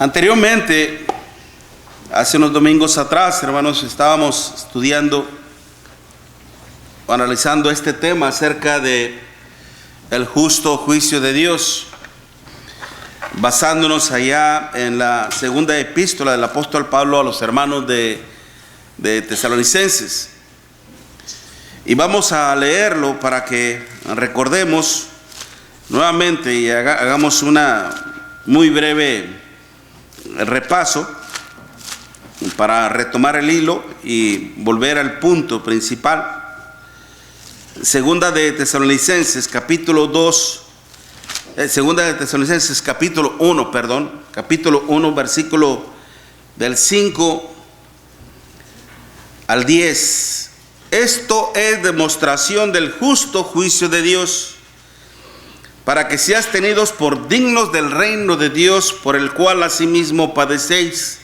Anteriormente, hace unos domingos atrás, hermanos, estábamos estudiando, analizando este tema acerca de el justo juicio de Dios, basándonos allá en la segunda epístola del apóstol Pablo a los hermanos de Tesalonicenses. Y vamos a leerlo para que recordemos nuevamente y hagamos una muy breve repaso para retomar el hilo y volver al punto principal. Segunda de Tesalonicenses capítulo 1, versículo del 5 al 10. Esto es demostración del justo juicio de Dios, para que seas tenidos por dignos del reino de Dios, por el cual asimismo padecéis.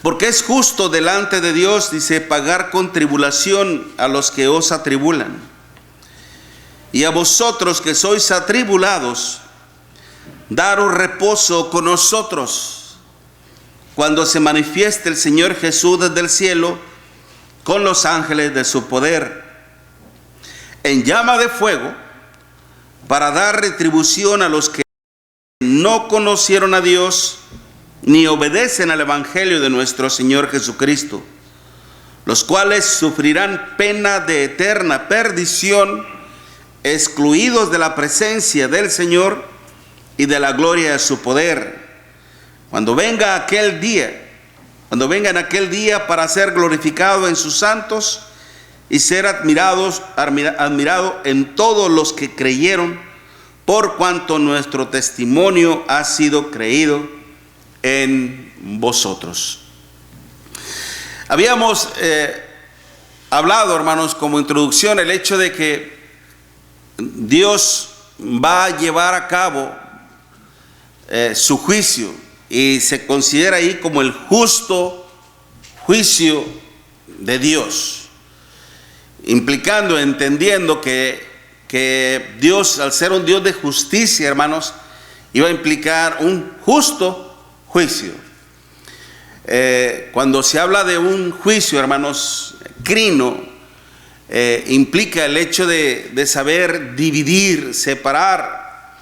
Porque es justo delante de Dios, dice, pagar con tribulación a los que os atribulan. Y a vosotros que sois atribulados, daros reposo con nosotros, cuando se manifieste el Señor Jesús desde el cielo, con los ángeles de su poder, en llama de fuego, para dar retribución a los que no conocieron a Dios, ni obedecen al Evangelio de nuestro Señor Jesucristo, los cuales sufrirán pena de eterna perdición, excluidos de la presencia del Señor y de la gloria de su poder, cuando venga aquel día, para ser glorificado en sus santos y ser admirado en todos los que creyeron, por cuanto nuestro testimonio ha sido creído en vosotros. Habíamos hablado, hermanos, como introducción, el hecho de que Dios va a llevar a cabo su juicio, y se considera ahí como el justo juicio de Dios, implicando, entendiendo que Dios, al ser un Dios de justicia, hermanos, iba a implicar un justo juicio. Cuando se habla de un juicio, hermanos, crino, implica el hecho de saber dividir, separar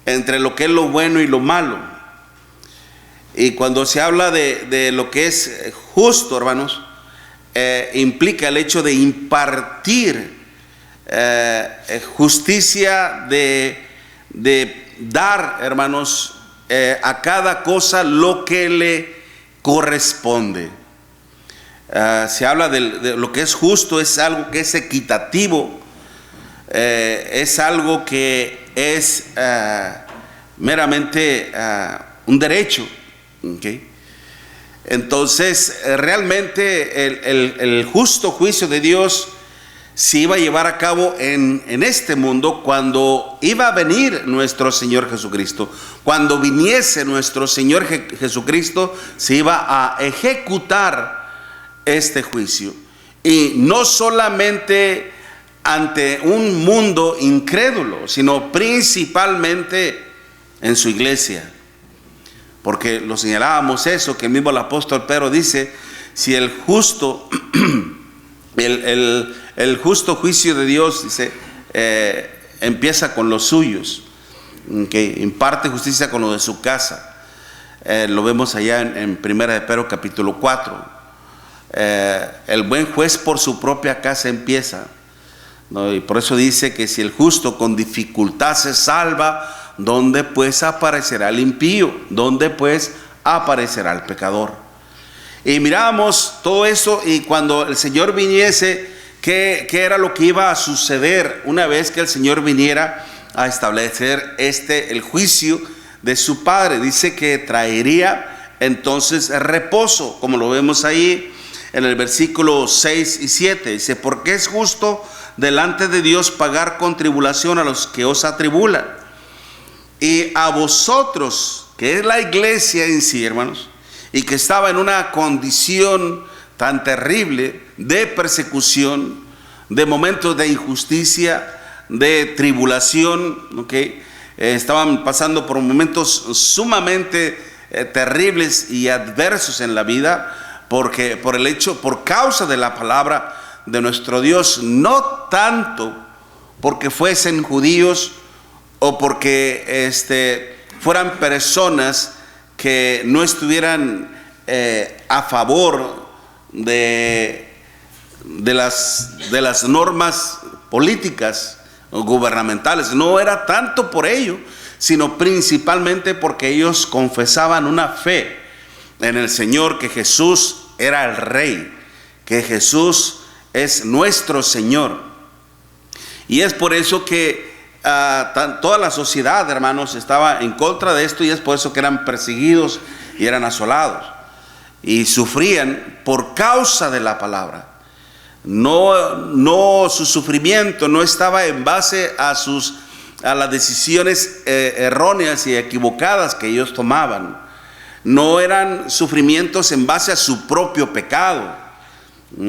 entre lo que es lo bueno y lo malo. Y cuando se habla de lo que es justo, hermanos, implica el hecho de impartir justicia, de dar, hermanos, a cada cosa lo que le corresponde. Se habla de lo que es justo, es algo que es equitativo, es algo que es meramente un derecho. Okay. Entonces, realmente el justo juicio de Dios se iba a llevar a cabo en este mundo cuando iba a venir nuestro Señor Jesucristo. Cuando viniese nuestro Señor Jesucristo, se iba a ejecutar este juicio. Y no solamente ante un mundo incrédulo, sino principalmente en su iglesia. Porque lo señalábamos eso, que el mismo el apóstol Pedro dice, si el justo, el justo juicio de Dios, dice, empieza con los suyos, que imparte justicia con lo de su casa. Lo vemos allá en Primera de Pedro capítulo 4. El buen juez por su propia casa empieza, ¿no? Y por eso dice que si el justo con dificultad se salva, ¿dónde pues aparecerá el impío? ¿Dónde pues aparecerá el pecador? Y miramos todo eso, y cuando el Señor viniese, ¿qué era lo que iba a suceder una vez que el Señor viniera a establecer el juicio de su Padre? Dice que traería entonces reposo, como lo vemos ahí en el versículo 6 y 7. Dice, porque es justo delante de Dios pagar con tribulación a los que os atribulan. Y a vosotros, que es la iglesia en sí, hermanos, y que estaba en una condición tan terrible de persecución, de momentos de injusticia, de tribulación, ¿okay? estaban pasando por momentos sumamente terribles y adversos en la vida, porque por causa de la palabra de nuestro Dios, no tanto porque fuesen judíos o porque fueran personas que no estuvieran a favor de las normas políticas o gubernamentales. No era tanto por ello, sino principalmente porque ellos confesaban una fe en el Señor, que Jesús era el Rey, que Jesús es nuestro Señor. Y es por eso que toda la sociedad, hermanos, estaba en contra de esto, y es por eso que eran perseguidos y eran asolados y sufrían por causa de la palabra. No, su sufrimiento no estaba en base a las decisiones erróneas y equivocadas que ellos tomaban. No eran sufrimientos en base a su propio pecado,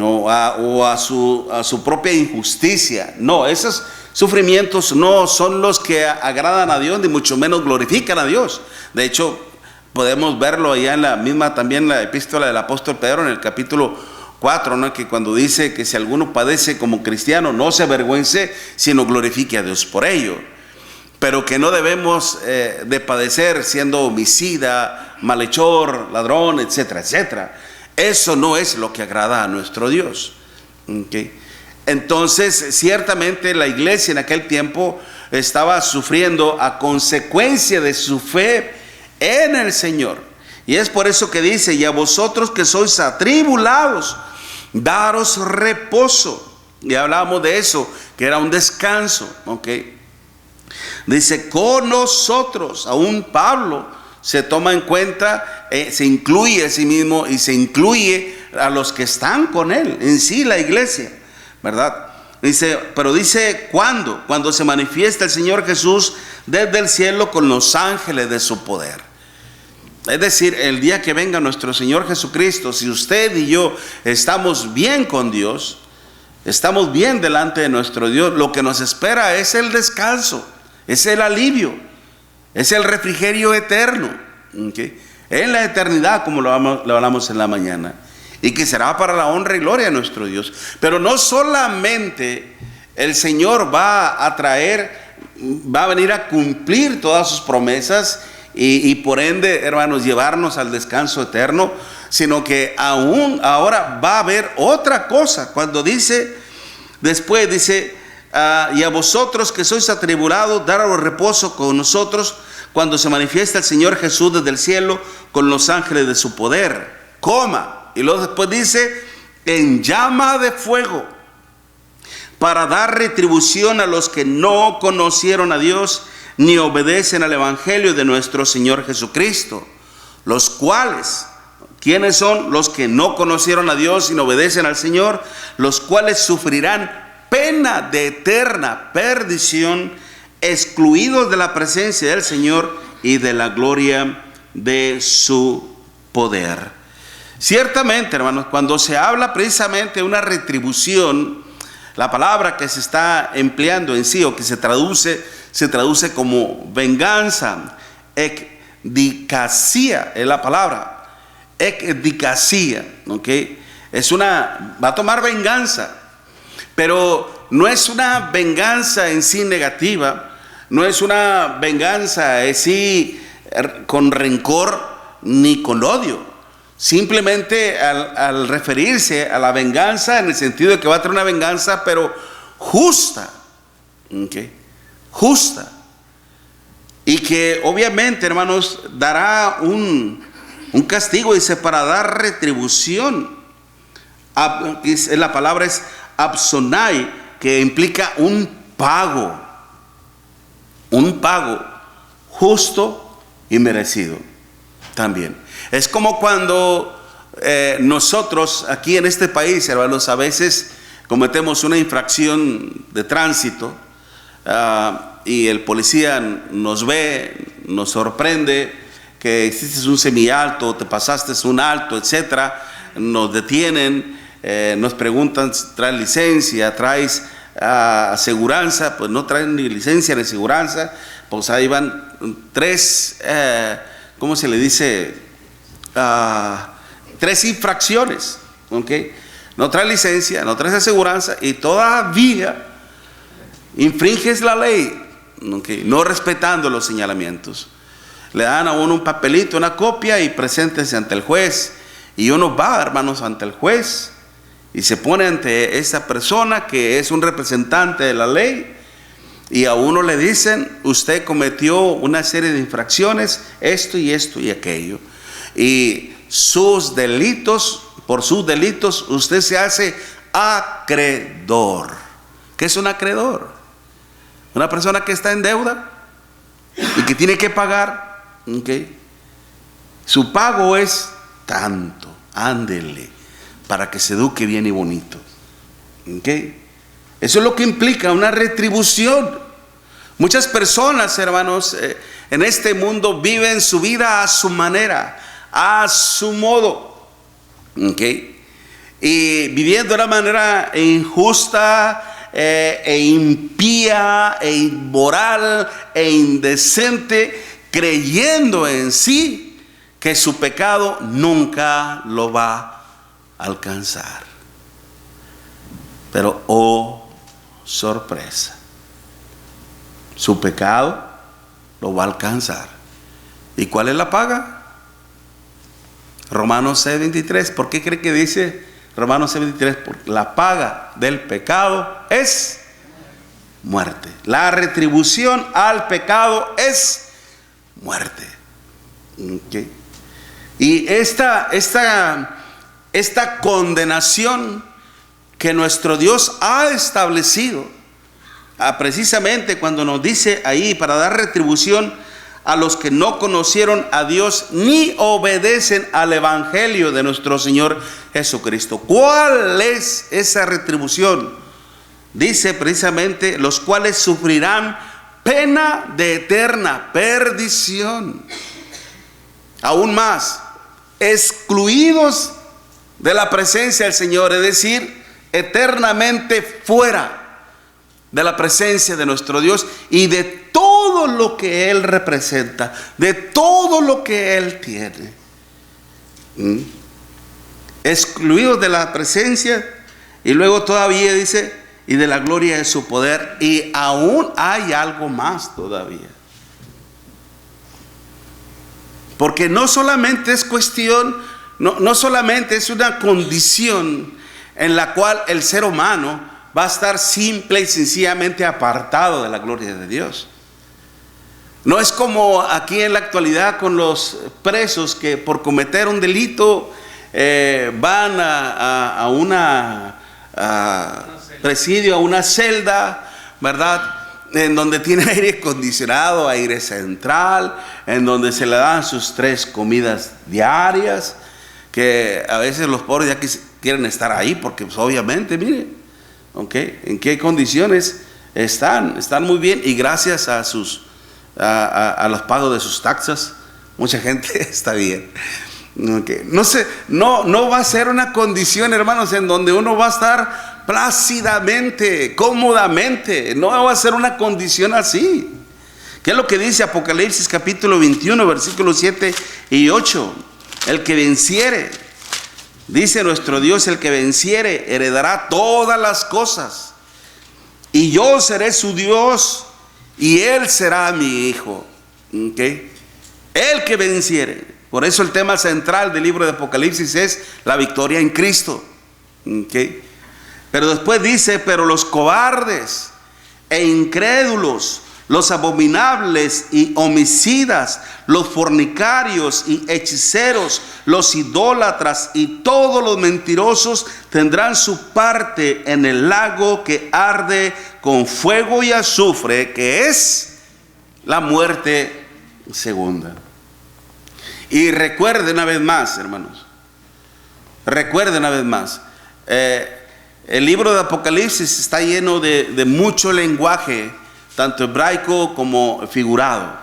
o a su propia injusticia. No, esos sufrimientos no son los que agradan a Dios, ni mucho menos glorifican a Dios. De hecho, podemos verlo allá también la epístola del apóstol Pedro, en el capítulo 4, ¿no? Que cuando dice que si alguno padece como cristiano, no se avergüence, sino glorifique a Dios por ello. Pero que no debemos de padecer siendo homicida, malhechor, ladrón, etcétera, etcétera. Eso no es lo que agrada a nuestro Dios. ¿Okay? Entonces, ciertamente la iglesia en aquel tiempo estaba sufriendo a consecuencia de su fe en el Señor. Y es por eso que dice: y a vosotros que sois atribulados, daros reposo. Y hablábamos de eso, que era un descanso. ¿Okay? Dice, con nosotros. Aún Pablo se toma en cuenta, se incluye a sí mismo y se incluye a los que están con él, en sí la iglesia, ¿verdad? Dice, pero dice, ¿cuándo? Cuando se manifiesta el Señor Jesús desde el cielo con los ángeles de su poder. Es decir, el día que venga nuestro Señor Jesucristo, si usted y yo estamos bien con Dios, estamos bien delante de nuestro Dios, lo que nos espera es el descanso, es el alivio, es el refrigerio eterno, ¿okay? En la eternidad, como lo hablamos en la mañana, y que será para la honra y gloria de nuestro Dios. Pero no solamente el Señor va a venir a cumplir todas sus promesas y por ende, hermanos, llevarnos al descanso eterno, sino que aún ahora va a haber otra cosa. Cuando después dice, y a vosotros que sois atribulados, daros reposo con nosotros cuando se manifiesta el Señor Jesús desde el cielo con los ángeles de su poder, y luego después dice, en llama de fuego, para dar retribución a los que no conocieron a Dios ni obedecen al evangelio de nuestro Señor Jesucristo, los cuales, ¿quiénes son los que no conocieron a Dios y no obedecen al Señor? Los cuales sufrirán pena de eterna perdición, excluidos de la presencia del Señor y de la gloria de su poder. Ciertamente, hermanos, cuando se habla precisamente de una retribución, la palabra que se está empleando en sí, o que se traduce como venganza, ekdikasía es la palabra, ekdikasía, ¿ok? Va a tomar venganza, pero no es una venganza en sí negativa, no es una venganza en sí con rencor ni con odio. Simplemente al referirse a la venganza en el sentido de que va a tener una venganza, pero justa, ¿okay? Justa, y que obviamente, hermanos, dará un castigo, dice, para dar retribución. La palabra es absonai, que implica un pago justo y merecido también. Es como cuando nosotros aquí en este país, hermanos, a veces cometemos una infracción de tránsito y el policía nos ve, nos sorprende que hiciste un semialto, te pasaste un alto, etcétera. Nos detienen, nos preguntan si traes licencia, traes aseguranza. Pues no traen ni licencia ni aseguranza, pues ahí van tres, ¿cómo se le dice? Tres infracciones, ¿ok? No traes licencia, no traes aseguranza y todavía infringes la ley, ¿okay? No respetando los señalamientos. Le dan a uno un papelito, una copia y preséntese ante el juez. Y uno va, hermanos, ante el juez y se pone ante esa persona que es un representante de la ley. Y a uno le dicen: usted cometió una serie de infracciones, esto y aquello. Y sus delitos, por sus delitos, usted se hace acreedor. ¿Qué es un acreedor? Una persona que está en deuda y que tiene que pagar. ¿Okay? Su pago es tanto, ándele, para que se eduque bien y bonito. ¿Okay? Eso es lo que implica una retribución. Muchas personas, hermanos, en este mundo viven su vida a su manera, a su modo. ¿Okay? Y viviendo de una manera injusta, e impía, e inmoral, e indecente, creyendo en sí que su pecado nunca lo va a alcanzar. Pero oh sorpresa, su pecado lo va a alcanzar. ¿Y cuál es la paga? Romanos 6:23. ¿Por qué cree que dice Romanos 6:23? Porque la paga del pecado es muerte. La retribución al pecado es muerte. ¿Okay? Y esta condenación que nuestro Dios ha establecido, precisamente cuando nos dice ahí, para dar retribución a los que no conocieron a Dios ni obedecen al evangelio de nuestro Señor Jesucristo. ¿Cuál es esa retribución? Dice precisamente: los cuales sufrirán pena de eterna perdición. Aún más, excluidos de la presencia del Señor, es decir, eternamente fuera de la presencia de nuestro Dios y de todo lo que Él representa, de todo lo que Él tiene. Excluidos de la presencia, y luego todavía dice: y de la gloria de su poder. Y aún hay algo más todavía. Porque no solamente es cuestión, no solamente es una condición en la cual el ser humano va a estar simple y sencillamente apartado de la gloria de Dios. No es como aquí en la actualidad con los presos que por cometer un delito van a una presidio, a una celda, ¿verdad? En donde tiene aire acondicionado, aire central, en donde se le dan sus 3 comidas diarias, que a veces los pobres ya quieren estar ahí porque pues, obviamente, miren, ¿okay? En qué condiciones están muy bien, y gracias a a los pagos de sus taxas, mucha gente está bien. Okay. No va a ser una condición, hermanos, en donde uno va a estar plácidamente, cómodamente. No va a ser una condición así. ¿Qué es lo que dice Apocalipsis capítulo 21, versículos 7 y 8? El que venciere, dice nuestro Dios, el que venciere heredará todas las cosas, y yo seré su Dios y él será mi hijo. ¿Okay? El que venciere. Por eso el tema central del libro de Apocalipsis es la victoria en Cristo. ¿Okay? Pero después dice: pero los cobardes e incrédulos, los abominables y homicidas, los fornicarios y hechiceros, los idólatras y todos los mentirosos tendrán su parte en el lago que arde con fuego y azufre, que es la muerte segunda. Y recuerde una vez más, hermanos, recuerde una vez más, el libro de Apocalipsis está lleno de mucho lenguaje, tanto hebraico como figurado.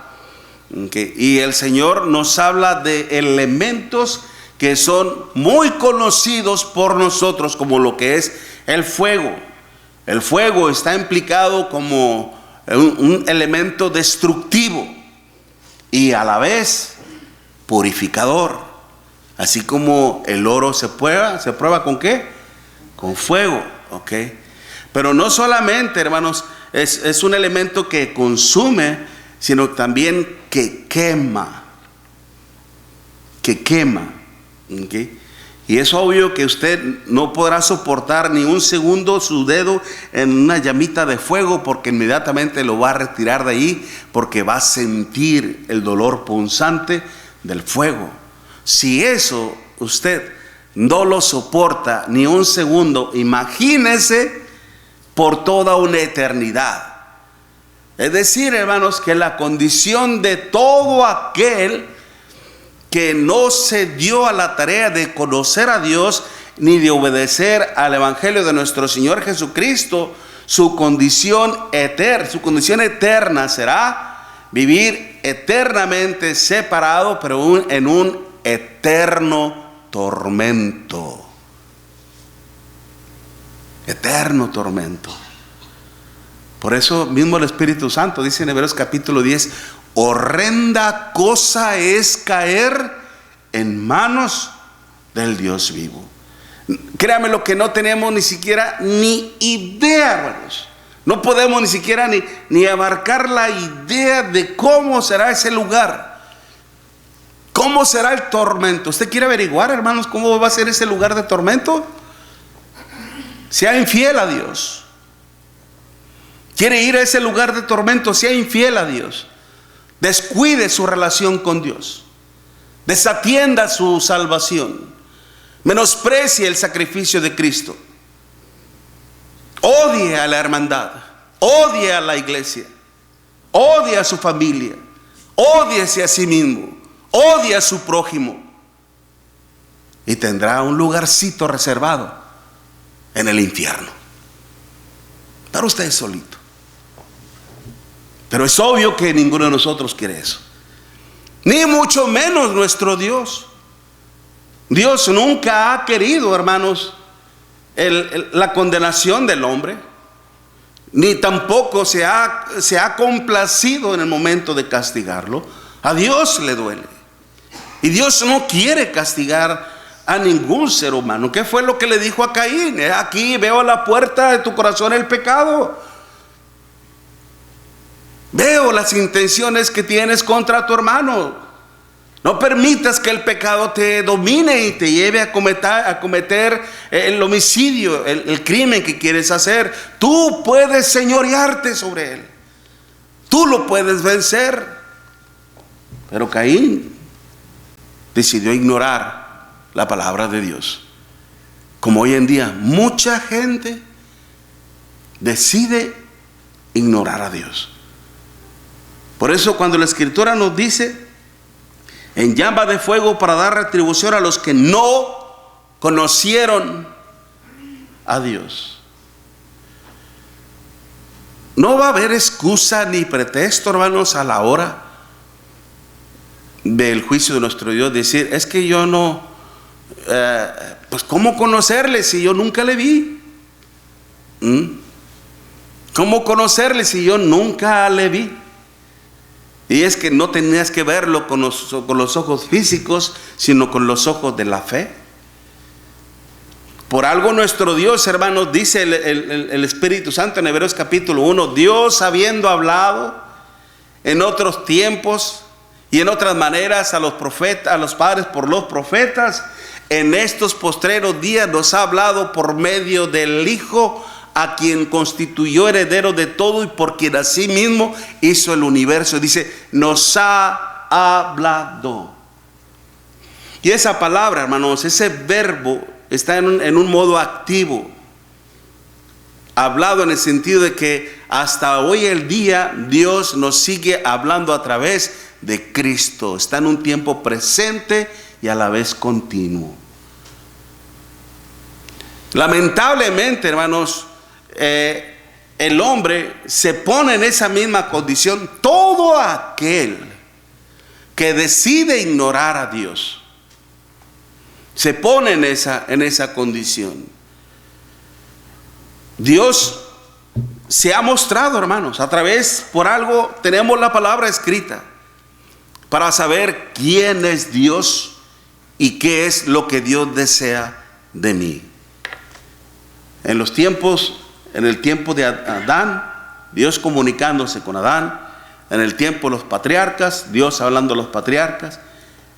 ¿Okay? Y el Señor nos habla de elementos que son muy conocidos por nosotros, como lo que es el fuego. El fuego está implicado como un elemento destructivo y a la vez purificador. Así como el oro se prueba ¿con qué? Con fuego, ¿ok? Pero no solamente, hermanos, es un elemento que consume, sino también que quema. ¿Okay? Y es obvio que usted no podrá soportar ni un segundo su dedo en una llamita de fuego, porque inmediatamente lo va a retirar de ahí, porque va a sentir el dolor punzante del fuego. Si eso usted no lo soporta ni un segundo, imagínese por toda una eternidad. Es decir, hermanos, que la condición de todo aquel que no se dio a la tarea de conocer a Dios ni de obedecer al Evangelio de nuestro Señor Jesucristo, su condición eterna será vivir eternamente separado, pero en un eterno tormento. Eterno tormento. Por eso mismo el Espíritu Santo dice en Hebreos capítulo 10: horrenda cosa es caer en manos del Dios vivo. Créame lo que no tenemos ni siquiera ni idea, hermanos. No podemos ni siquiera ni abarcar la idea de cómo será ese lugar. ¿Cómo será el tormento? ¿Usted quiere averiguar, hermanos, cómo va a ser ese lugar de tormento? Sea infiel a Dios. ¿Quiere ir a ese lugar de tormento? Sea infiel a Dios. Descuide su relación con Dios. Desatienda su salvación. Menosprecie el sacrificio de Cristo. Odie a la hermandad. Odie a la iglesia. Odie a su familia. Ódiese a sí mismo. Odie a su prójimo. Y tendrá un lugarcito reservado en el infierno. Para usted solito. Pero es obvio que ninguno de nosotros quiere eso. Ni mucho menos nuestro Dios. Dios nunca ha querido, hermanos, la condenación del hombre. Ni tampoco se ha complacido en el momento de castigarlo. A Dios le duele. Y Dios no quiere castigar a ningún ser humano. ¿Qué fue lo que le dijo a Caín? Aquí veo a la puerta de tu corazón el pecado. Veo las intenciones que tienes contra tu hermano. No permitas que el pecado te domine y te lleve a cometer el homicidio, el crimen que quieres hacer. Tú puedes señorearte sobre él. Tú lo puedes vencer. Pero Caín decidió ignorar la palabra de Dios. Como hoy en día mucha gente decide ignorar a Dios. Por eso cuando la Escritura nos dice: en llama de fuego para dar retribución a los que no conocieron a Dios. No va a haber excusa ni pretexto, hermanos, a la hora del juicio de nuestro Dios. Decir: es que yo no, pues ¿cómo conocerle si yo nunca le vi? ¿Cómo conocerle si yo nunca le vi? Y es que no tenías que verlo con los ojos físicos, sino con los ojos de la fe. Por algo nuestro Dios, hermanos, dice el Espíritu Santo en Hebreos capítulo 1, Dios habiendo hablado en otros tiempos y en otras maneras a los profetas, a los padres por los profetas, en estos postreros días nos ha hablado por medio del Hijo, a quien constituyó heredero de todo y por quien asimismo hizo el universo. Dice: nos ha hablado. Y esa palabra, hermanos, ese verbo está en un modo activo. Hablado en el sentido de que hasta hoy el día Dios nos sigue hablando a través de Cristo. Está en un tiempo presente y a la vez continuo. Lamentablemente, hermanos, el hombre se pone en esa misma condición. Todo aquel que decide ignorar a Dios se pone en esa condición. Dios se ha mostrado, hermanos, a través, por algo tenemos la palabra escrita para saber quién es Dios y qué es lo que Dios desea de mí. En el tiempo de Adán, Dios comunicándose con Adán. En el tiempo de los patriarcas, Dios hablando a los patriarcas.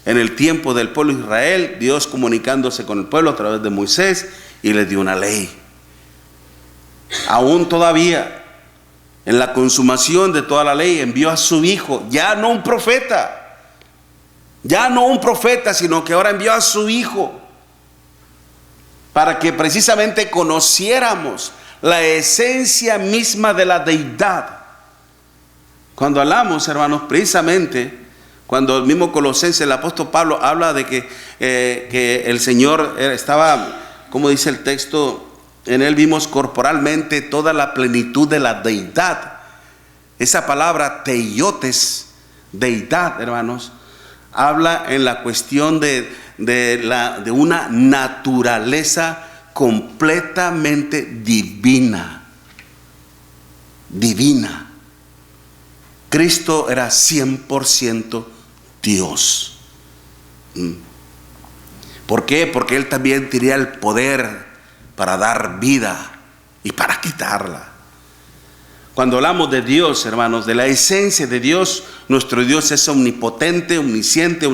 En el tiempo del pueblo de Israel, Dios comunicándose con el pueblo a través de Moisés y les dio una ley. Aún todavía, en la consumación de toda la ley, envió a su Hijo, ya no un profeta, sino que ahora envió a su Hijo, para que precisamente conociéramos la esencia misma de la deidad. Cuando hablamos, hermanos, precisamente, cuando el mismo Colosenses, el apóstol Pablo habla de que el Señor estaba, como dice el texto, en Él vimos corporalmente toda la plenitud de la deidad. Esa palabra teiotes, deidad, hermanos, habla en la cuestión de una naturaleza completamente divina. Divina. Cristo era 100% Dios. ¿Por qué? Porque Él también tenía el poder para dar vida y para quitarla. Cuando hablamos de Dios, hermanos, de la esencia de Dios, nuestro Dios es omnipotente, omnisciente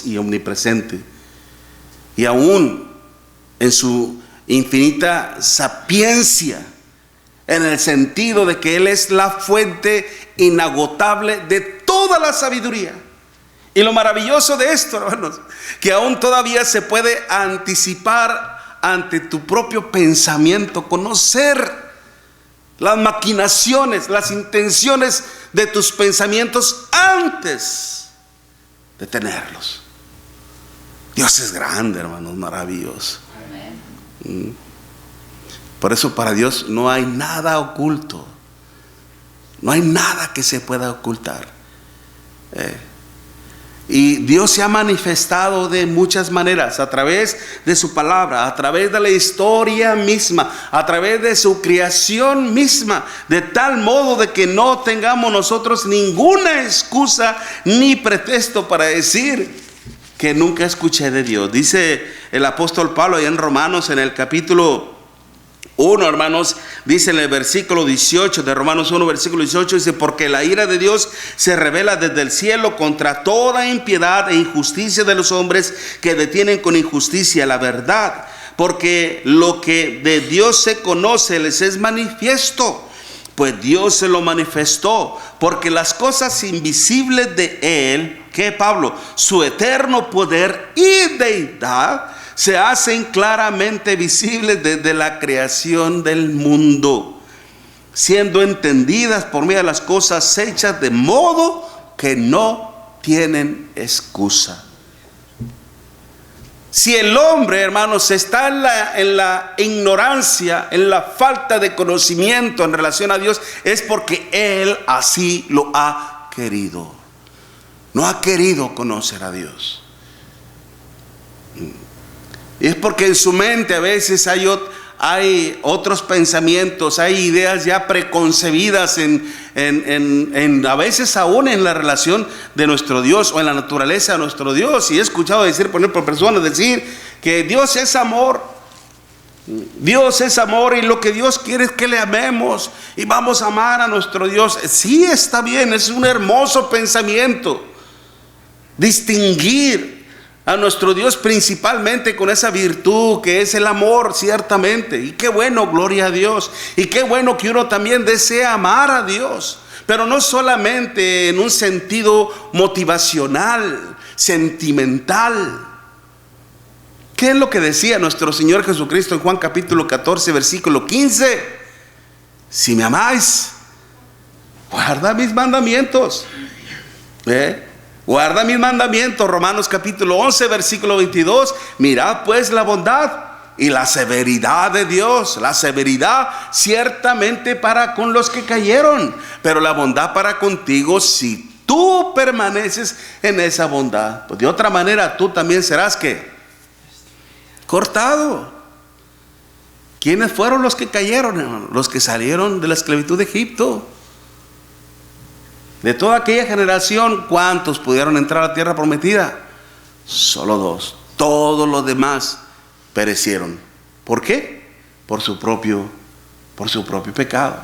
y omnipresente. Y aún en su infinita sapiencia, en el sentido de que Él es la fuente inagotable de toda la sabiduría. Y lo maravilloso de esto, hermanos, que aún todavía se puede anticipar ante tu propio pensamiento, conocer las maquinaciones, las intenciones de tus pensamientos antes de tenerlos. Dios es grande, hermanos, maravilloso. Amén. Por eso para Dios no hay nada oculto. No hay nada que se pueda ocultar. Y Dios se ha manifestado de muchas maneras, a través de su palabra, a través de la historia misma, a través de su creación misma, de tal modo de que no tengamos nosotros ninguna excusa ni pretexto para decir que nunca escuché de Dios. Dice el apóstol Pablo ahí en Romanos, en el capítulo 1, hermanos, dice en el versículo 18 de Romanos 1, versículo 18, dice: porque la ira de Dios se revela desde el cielo contra toda impiedad e injusticia de los hombres que detienen con injusticia la verdad, porque lo que de Dios se conoce les es manifiesto, pues Dios se lo manifestó, porque las cosas invisibles de Él, que Pablo, su eterno poder y deidad, se hacen claramente visibles desde la creación del mundo, siendo entendidas por medio de las cosas hechas, de modo que no tienen excusa. Si el hombre, hermanos, está en la ignorancia, en la falta de conocimiento en relación a Dios, es porque Él así lo ha querido. No ha querido conocer a Dios. Y es porque en su mente a veces hay otros pensamientos, hay ideas ya preconcebidas a veces aún en la relación de nuestro Dios o en la naturaleza de nuestro Dios. Y he escuchado decir, por ejemplo, personas decir que Dios es amor. Dios es amor y lo que Dios quiere es que le amemos y vamos a amar a nuestro Dios. Sí, está bien, es un hermoso pensamiento. Distinguir a nuestro Dios principalmente con esa virtud que es el amor, ciertamente. Y qué bueno, gloria a Dios. Y qué bueno que uno también desea amar a Dios. Pero no solamente en un sentido motivacional, sentimental. ¿Qué es lo que decía nuestro Señor Jesucristo en Juan capítulo 14, versículo 15? Si me amáis, guarda mis mandamientos. Guarda mis mandamientos. Romanos capítulo 11, versículo 22. Mirad pues la bondad y la severidad de Dios. La severidad ciertamente para con los que cayeron, pero la bondad para contigo si tú permaneces en esa bondad. Pues de otra manera tú también serás ¿qué? Cortado. ¿Quiénes fueron los que cayeron, hermano? Los que salieron de la esclavitud de Egipto. De toda aquella generación, ¿cuántos pudieron entrar a la tierra prometida? Solo 2. Todos los demás perecieron. ¿Por qué? Por su propio pecado.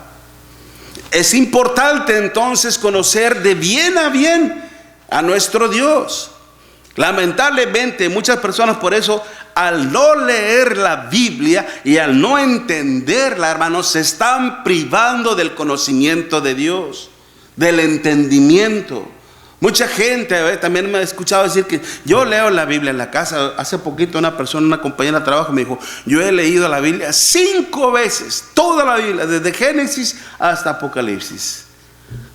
Es importante entonces conocer de bien a bien a nuestro Dios. Lamentablemente muchas personas por eso, al no leer la Biblia y al no entenderla, hermanos, se están privando del conocimiento de Dios, del entendimiento. Mucha gente también me ha escuchado decir que yo leo la Biblia en la casa. Hace poquito una compañera de trabajo me dijo, yo he leído la Biblia 5 veces, toda la Biblia, desde Génesis hasta Apocalipsis.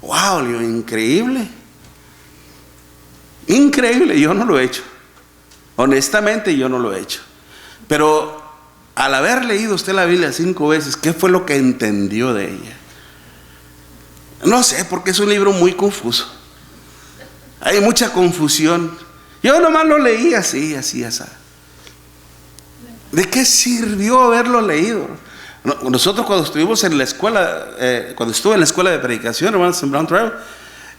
Wow, increíble. Increíble, yo no lo he hecho. Honestamente yo no lo he hecho. Pero al haber leído usted la Biblia 5 veces, ¿qué fue lo que entendió de ella? No sé, porque es un libro muy confuso. Hay mucha confusión. Yo nomás lo leí así. ¿De qué sirvió haberlo leído? Nosotros cuando estuvimos en la escuela, cuando estuve en la escuela de predicación, hermanos, en Brown Trail,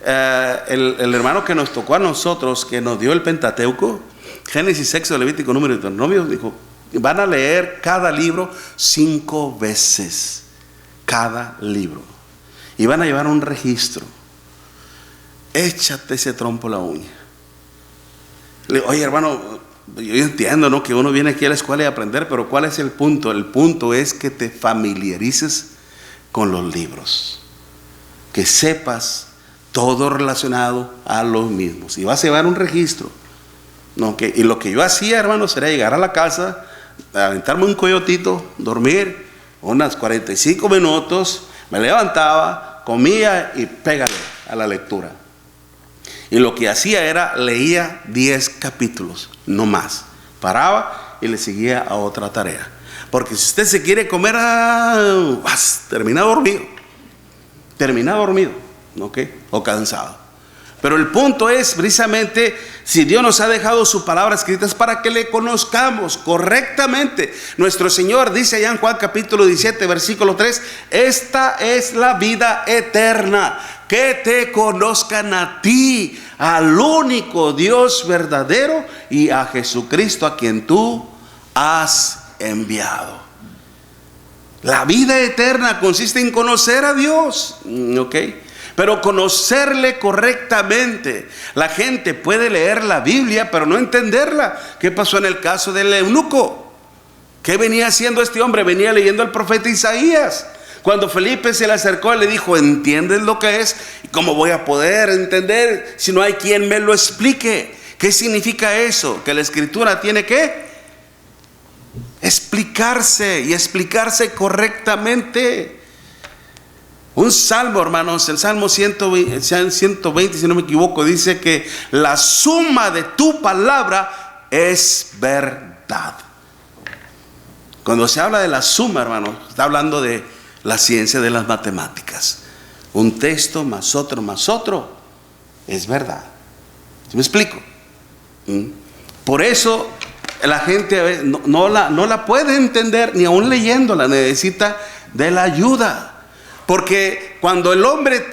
el hermano que nos tocó a nosotros, que nos dio el Pentateuco, Génesis, Éxodo, Levítico, Número y Deuteronomio, dijo, van a leer cada libro 5 veces, cada libro, y van a llevar un registro. Échate ese trompo a la uña. Le digo, oye hermano, yo entiendo, ¿no?, que uno viene aquí a la escuela y a aprender, pero ¿cuál es el punto? El punto es que te familiarices con los libros, que sepas todo relacionado a los mismos, y vas a llevar un registro, ¿no? Y lo que yo hacía, hermano, era llegar a la casa, aventarme un coyotito, dormir unas 45 minutos, me levantaba, comía y pégale a la lectura. Y lo que hacía era, leía 10 capítulos, no más. Paraba y le seguía a otra tarea. Porque si usted se quiere comer, termina dormido. ¿Ok? O cansado. Pero el punto es, precisamente, si Dios nos ha dejado su palabra escrita, es para que le conozcamos correctamente. Nuestro Señor dice allá en Juan capítulo 17, versículo 3, esta es la vida eterna, que te conozcan a ti, al único Dios verdadero, y a Jesucristo a quien tú has enviado. La vida eterna consiste en conocer a Dios, ¿ok? Pero conocerle correctamente. La gente puede leer la Biblia pero no entenderla. ¿Qué pasó en el caso del eunuco? ¿Qué venía haciendo este hombre? Venía leyendo el profeta Isaías. Cuando Felipe se le acercó, le dijo, ¿entiendes lo que es? ¿Y cómo voy a poder entender si no hay quien me lo explique? ¿Qué significa eso? Que la escritura tiene que explicarse, y explicarse correctamente. Un salmo, hermanos, el Salmo 120, si no me equivoco, dice que la suma de tu palabra es verdad. Cuando se habla de la suma, hermanos, está hablando de la ciencia de las matemáticas. Un texto más otro es verdad. ¿Sí me explico? Por eso la gente a veces no la puede entender, ni aún leyéndola, necesita de la ayuda. Porque cuando el hombre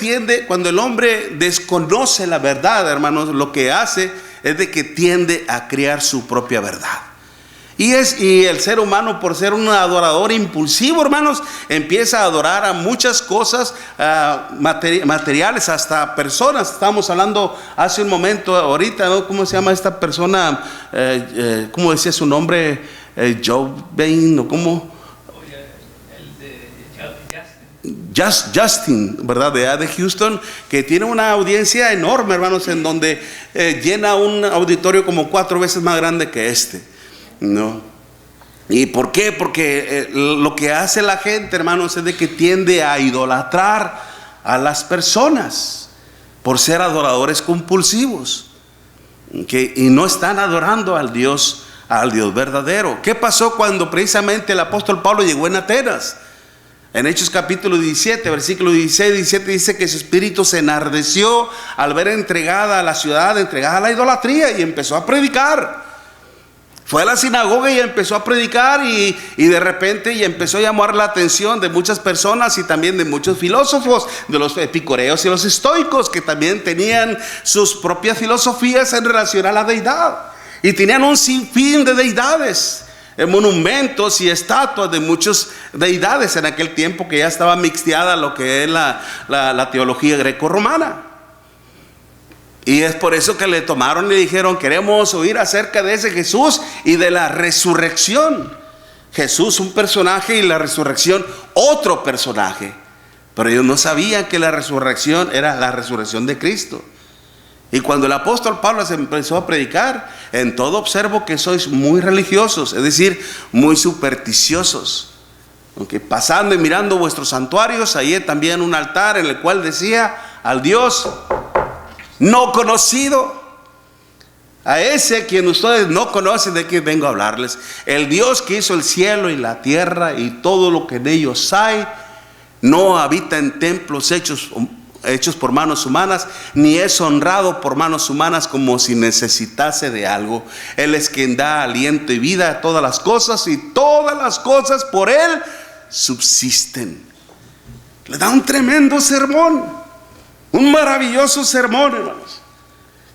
desconoce la verdad, hermanos, lo que hace es de que tiende a crear su propia verdad. Y el ser humano, por ser un adorador impulsivo, hermanos, empieza a adorar a muchas cosas materiales, hasta personas. Estábamos hablando hace un momento, ahorita, ¿no? ¿Cómo se llama esta persona? ¿Cómo decía su nombre? Joe Bain, ¿o cómo? Justin, ¿verdad? De Houston, que tiene una audiencia enorme, hermanos, en donde llena un auditorio como 4 veces más grande que este, ¿no? ¿Y por qué? Porque lo que hace la gente, hermanos, es de que tiende a idolatrar a las personas por ser adoradores compulsivos, y no están adorando al Dios verdadero. ¿Qué pasó cuando precisamente el apóstol Pablo llegó en Atenas? En Hechos capítulo 17, versículo 16, 17 dice que su espíritu se enardeció al ver entregada a la ciudad, entregada a la idolatría, y empezó a predicar. Fue a la sinagoga y empezó a predicar y de repente y empezó a llamar la atención de muchas personas y también de muchos filósofos, de los epicureos y los estoicos, que también tenían sus propias filosofías en relación a la deidad. Y tenían un sinfín de deidades, monumentos y estatuas de muchas deidades en aquel tiempo, que ya estaba mixteada lo que es la teología greco-romana. Y es por eso que le tomaron y le dijeron: queremos oír acerca de ese Jesús y de la resurrección. Jesús un personaje y la resurrección otro personaje. Pero ellos no sabían que la resurrección era la resurrección de Cristo. Y cuando el apóstol Pablo se empezó a predicar: en todo observo que sois muy religiosos, es decir, muy supersticiosos. Aunque pasando y mirando vuestros santuarios, ahí también un altar en el cual decía: al Dios no conocido, a ese quien ustedes no conocen, de quien vengo a hablarles. El Dios que hizo el cielo y la tierra y todo lo que en ellos hay, no habita en templos hechos por manos humanas, ni es honrado por manos humanas como si necesitase de algo. Él es quien da aliento y vida a todas las cosas, y todas las cosas por Él subsisten. Le da un tremendo sermón. Un maravilloso sermón, hermanos.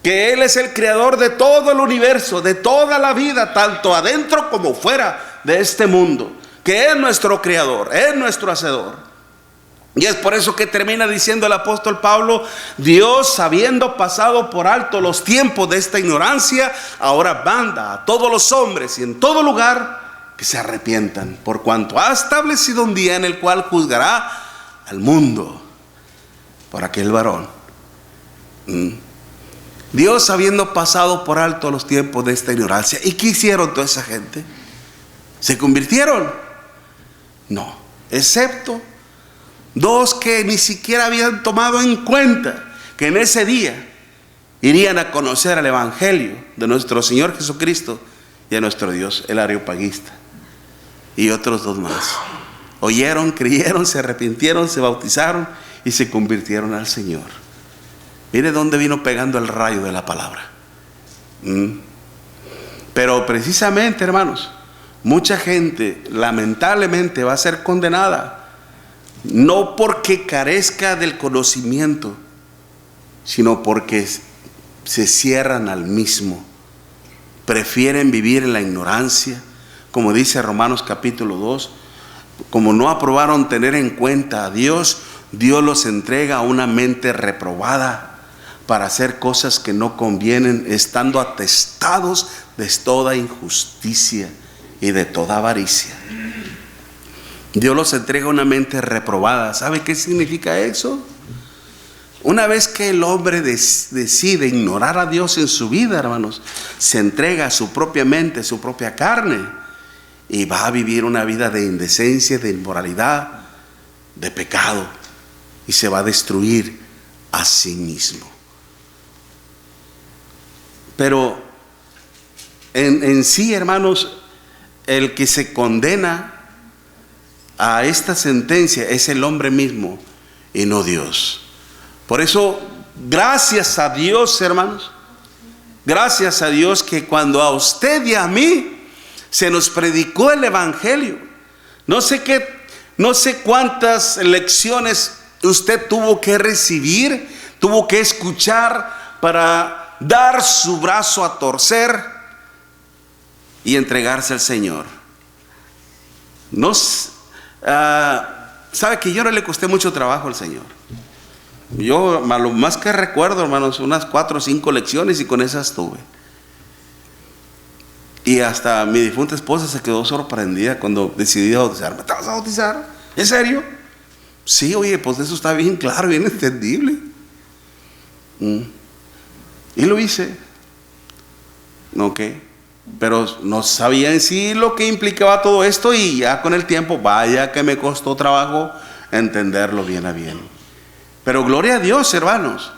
Que Él es el creador de todo el universo, de toda la vida, tanto adentro como fuera de este mundo. Que es nuestro creador, es nuestro hacedor. Y es por eso que termina diciendo el apóstol Pablo: Dios, habiendo pasado por alto los tiempos de esta ignorancia, ahora manda a todos los hombres y en todo lugar que se arrepientan, por cuanto ha establecido un día en el cual juzgará al mundo por aquel varón. Dios, habiendo pasado por alto los tiempos de esta ignorancia. ¿Y qué hicieron toda esa gente? ¿Se convirtieron? No, excepto dos que ni siquiera habían tomado en cuenta que en ese día irían a conocer el evangelio de nuestro Señor Jesucristo y a nuestro Dios, el areopagista. Y otros dos más oyeron, creyeron, se arrepintieron, se bautizaron y se convirtieron al Señor. Mire dónde vino pegando el rayo de la palabra. Pero precisamente, hermanos, mucha gente lamentablemente va a ser condenada, no porque carezca del conocimiento, sino porque se cierran al mismo. Prefieren vivir en la ignorancia, como dice Romanos capítulo 2. Como no aprobaron tener en cuenta a Dios, Dios los entrega a una mente reprobada para hacer cosas que no convienen, estando atestados de toda injusticia y de toda avaricia. Dios los entrega a una mente reprobada. ¿Sabe qué significa eso? Una vez que el hombre decide ignorar a Dios en su vida, hermanos, se entrega a su propia mente, su propia carne, y va a vivir una vida de indecencia, de inmoralidad, de pecado, y se va a destruir a sí mismo. Pero en sí, hermanos, el que se condena a esta sentencia es el hombre mismo y no Dios. Por eso, gracias a Dios, hermanos, gracias a Dios que cuando a usted y a mí se nos predicó el evangelio, no sé cuántas lecciones usted tuvo que recibir, tuvo que escuchar para dar su brazo a torcer y entregarse al Señor. Sabe que yo no le costé mucho trabajo al Señor. Yo, a lo más que recuerdo, hermanos, unas 4 o 5 lecciones, y con esas tuve. Y hasta mi difunta esposa se quedó sorprendida cuando decidí bautizarme. ¿Te vas a bautizar? ¿En serio? Sí, oye, pues eso está bien claro, bien entendible. Y lo hice. Ok. Pero no sabía en sí lo que implicaba todo esto, y ya con el tiempo, vaya que me costó trabajo entenderlo bien a bien. Pero gloria a Dios, hermanos,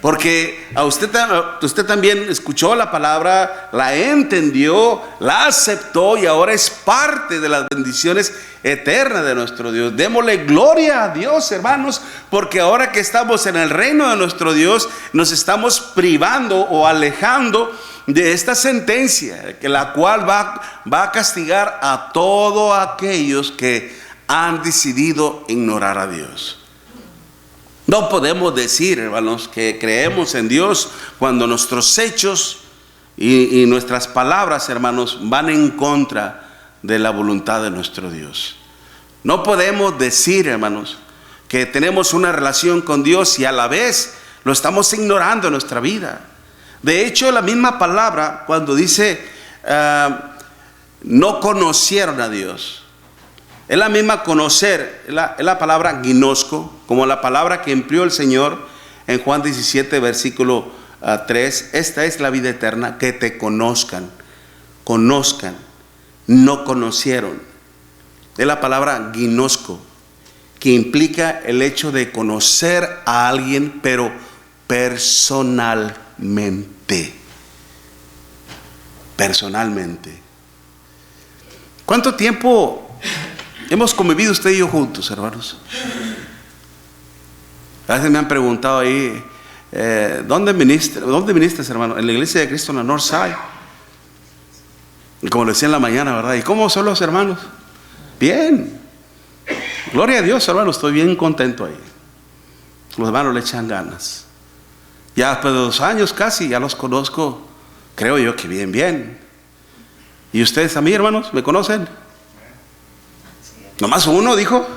porque a usted también escuchó la palabra, la entendió, la aceptó, y ahora es parte de las bendiciones eternas de nuestro Dios. Démosle gloria a Dios, hermanos, porque ahora que estamos en el reino de nuestro Dios, nos estamos privando o alejando de esta sentencia, que la cual va a castigar a todos aquellos que han decidido ignorar a Dios. No podemos decir, hermanos, que creemos en Dios cuando nuestros hechos y nuestras palabras, hermanos, van en contra de la voluntad de nuestro Dios. No podemos decir, hermanos, que tenemos una relación con Dios y a la vez lo estamos ignorando en nuestra vida. De hecho, la misma palabra, cuando dice no conocieron a Dios, es la misma conocer, es la palabra ginosco, como la palabra que empleó el Señor en Juan 17, versículo 3. Esta es la vida eterna, que te conozcan, no conocieron. Es la palabra ginosco, que implica el hecho de conocer a alguien, pero personalmente. ¿Cuánto tiempo hemos convivido usted y yo juntos, hermanos? A veces me han preguntado ahí, ¿dónde ministras, hermano? En la iglesia de Cristo en la Northside. Y como le decía en la mañana, ¿verdad? ¿Y cómo son los hermanos? Bien. Gloria a Dios, hermano, estoy bien contento ahí. Los hermanos le echan ganas. Ya después de 2 años casi, ya los conozco, creo yo que bien. ¿Y ustedes a mí, hermanos, me conocen? Nomás uno, dijo.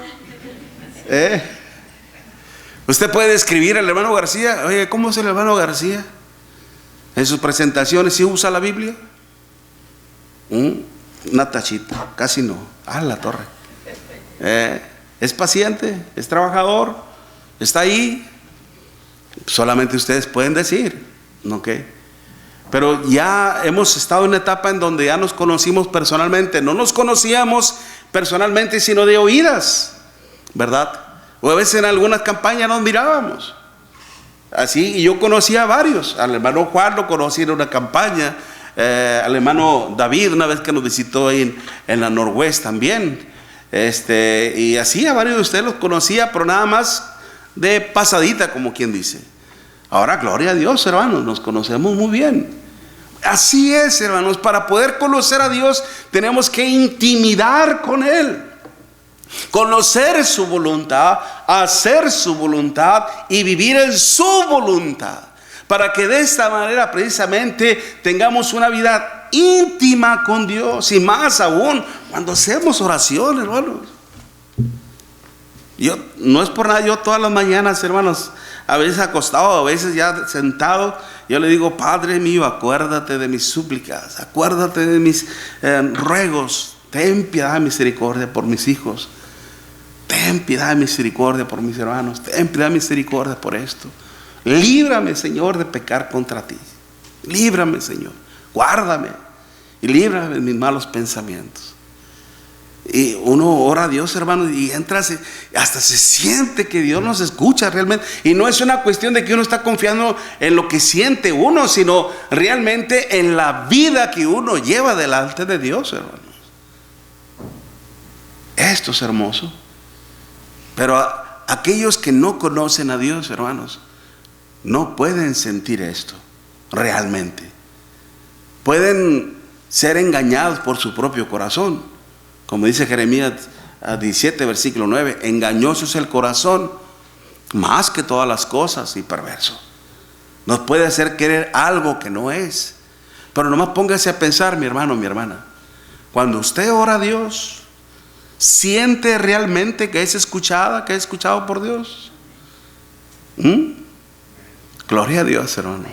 Usted puede describir al hermano García. Oye, ¿cómo es el hermano García? En sus presentaciones, ¿sí usa la Biblia? Una tachita, casi no. La torre. Es paciente, es trabajador, está ahí. Solamente ustedes pueden decir, ¿ok? Pero ya hemos estado en una etapa en donde ya nos conocimos personalmente. No nos conocíamos personalmente, sino de oídas, ¿verdad? O a veces en algunas campañas nos mirábamos. Así, y yo conocía a varios. Al hermano Juan lo conocí en una campaña. Al hermano David, una vez que nos visitó ahí en la Norwest también. Y así a varios de ustedes los conocía, pero nada más de pasadita, como quien dice. Ahora, gloria a Dios, hermanos, nos conocemos muy bien. Así es, hermanos, para poder conocer a Dios tenemos que intimidar con Él, conocer su voluntad, hacer su voluntad y vivir en su voluntad, para que de esta manera precisamente tengamos una vida íntima con Dios. Y más aún cuando hacemos oración, hermanos. Yo, no es por nada, yo todas las mañanas, hermanos, a veces acostado, a veces ya sentado, yo le digo: Padre mío, acuérdate de mis súplicas, acuérdate de mis ruegos, ten piedad y misericordia por mis hijos, ten piedad y misericordia por mis hermanos, ten piedad y misericordia por esto. Líbrame, Señor, de pecar contra ti. Líbrame, Señor, guárdame y líbrame de mis malos pensamientos. Y uno ora a Dios, hermano, y entra, hasta se siente que Dios nos escucha realmente. Y no es una cuestión de que uno está confiando en lo que siente uno, sino realmente en la vida que uno lleva delante de Dios, hermanos. Esto es hermoso. Pero aquellos que no conocen a Dios, hermanos, no pueden sentir esto realmente. Pueden ser engañados por su propio corazón. Como dice Jeremías 17, versículo 9, engañoso es el corazón más que todas las cosas y perverso. Nos puede hacer querer algo que no es. Pero nomás póngase a pensar, mi hermano, mi hermana, cuando usted ora a Dios, ¿siente realmente que es escuchada, que es escuchado por Dios? Gloria a Dios, hermano.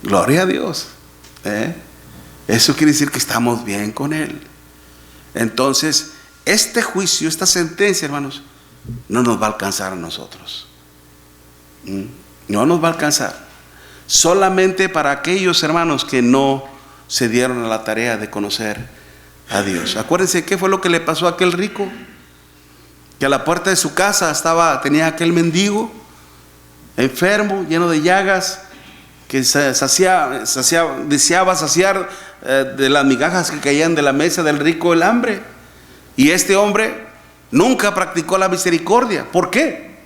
Gloria a Dios. Eso quiere decir que estamos bien con Él. Entonces, este juicio, esta sentencia, hermanos, no nos va a alcanzar a nosotros. No nos va a alcanzar. Solamente para aquellos, hermanos, que no se dieron a la tarea de conocer a Dios. Acuérdense qué fue lo que le pasó a aquel rico, que a la puerta de su casa tenía aquel mendigo enfermo, lleno de llagas, que deseaba saciar de las migajas que caían de la mesa del rico el hambre. Y este hombre nunca practicó la misericordia. ¿Por qué?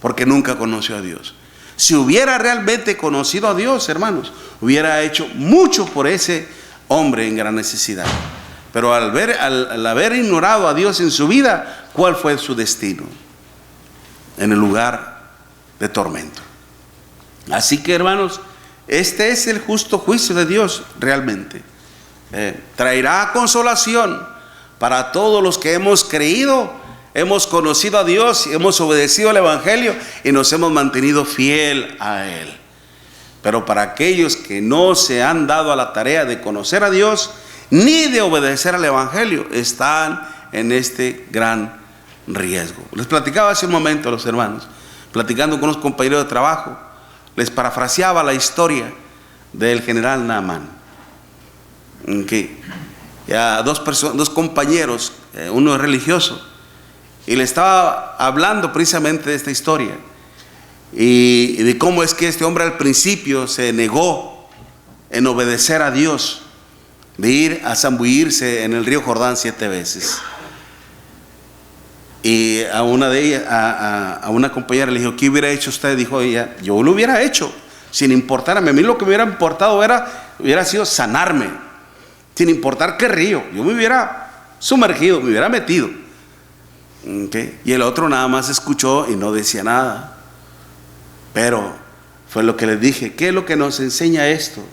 Porque nunca conoció a Dios. si hubiera realmente conocido a Dios, hermanos, hubiera hecho mucho por ese hombre en gran necesidad. Pero al haber ignorado a Dios en su vida, ¿cuál fue su destino? En el lugar de tormento. Así que, hermanos, este es el justo juicio de Dios realmente. Traerá consolación para todos los que hemos creído, hemos conocido a Dios, hemos obedecido al Evangelio y nos hemos mantenido fiel a Él. Pero para aquellos que no se han dado a la tarea de conocer a Dios ni de obedecer al Evangelio, están en este gran riesgo. Les platicaba hace un momento a los hermanos, platicando con unos compañeros de trabajo, les parafraseaba la historia del general Naamán, que ya dos compañeros, uno es religioso, y le estaba hablando precisamente de esta historia y de cómo es que este hombre al principio se negó en obedecer a Dios, de ir a zambullirse en el río Jordán 7 veces. Y a una de ellas, a una compañera le dijo: ¿qué hubiera hecho usted? Dijo ella: yo lo hubiera hecho, sin importarme. A mí lo que me hubiera importado hubiera sido sanarme, sin importar qué río. Yo me hubiera sumergido, me hubiera metido. ¿Okay? Y el otro nada más escuchó y no decía nada. Pero fue lo que les dije. ¿Qué es lo que nos enseña esto?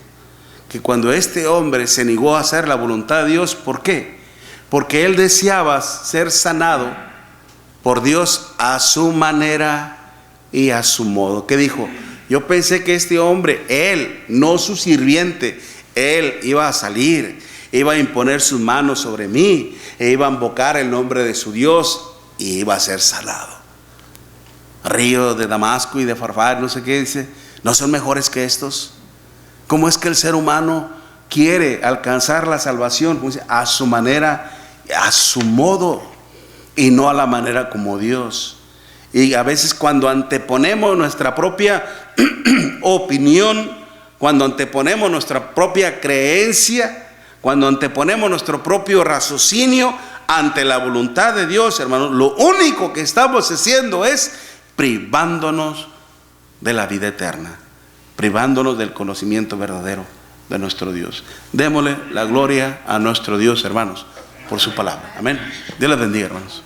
Que cuando este hombre se negó a hacer la voluntad de Dios, ¿por qué? Porque él deseaba ser sanado por Dios a su manera y a su modo. ¿Qué dijo? Yo pensé que este hombre, él, no su sirviente, él iba a salir, iba a imponer sus manos sobre mí, e iba a invocar el nombre de su Dios y iba a ser sanado. Río de Damasco y de Farfar, no sé qué dice, ¿no son mejores que estos? ¿Cómo es que el ser humano quiere alcanzar la salvación? A su manera, a su modo, y no a la manera como Dios. Y a veces cuando anteponemos nuestra propia opinión, cuando anteponemos nuestra propia creencia, cuando anteponemos nuestro propio raciocinio ante la voluntad de Dios, hermanos, lo único que estamos haciendo es privándonos de la vida eterna, privándonos del conocimiento verdadero de nuestro Dios. Démosle la gloria a nuestro Dios, hermanos, por su palabra. Amén. Dios les bendiga, hermanos.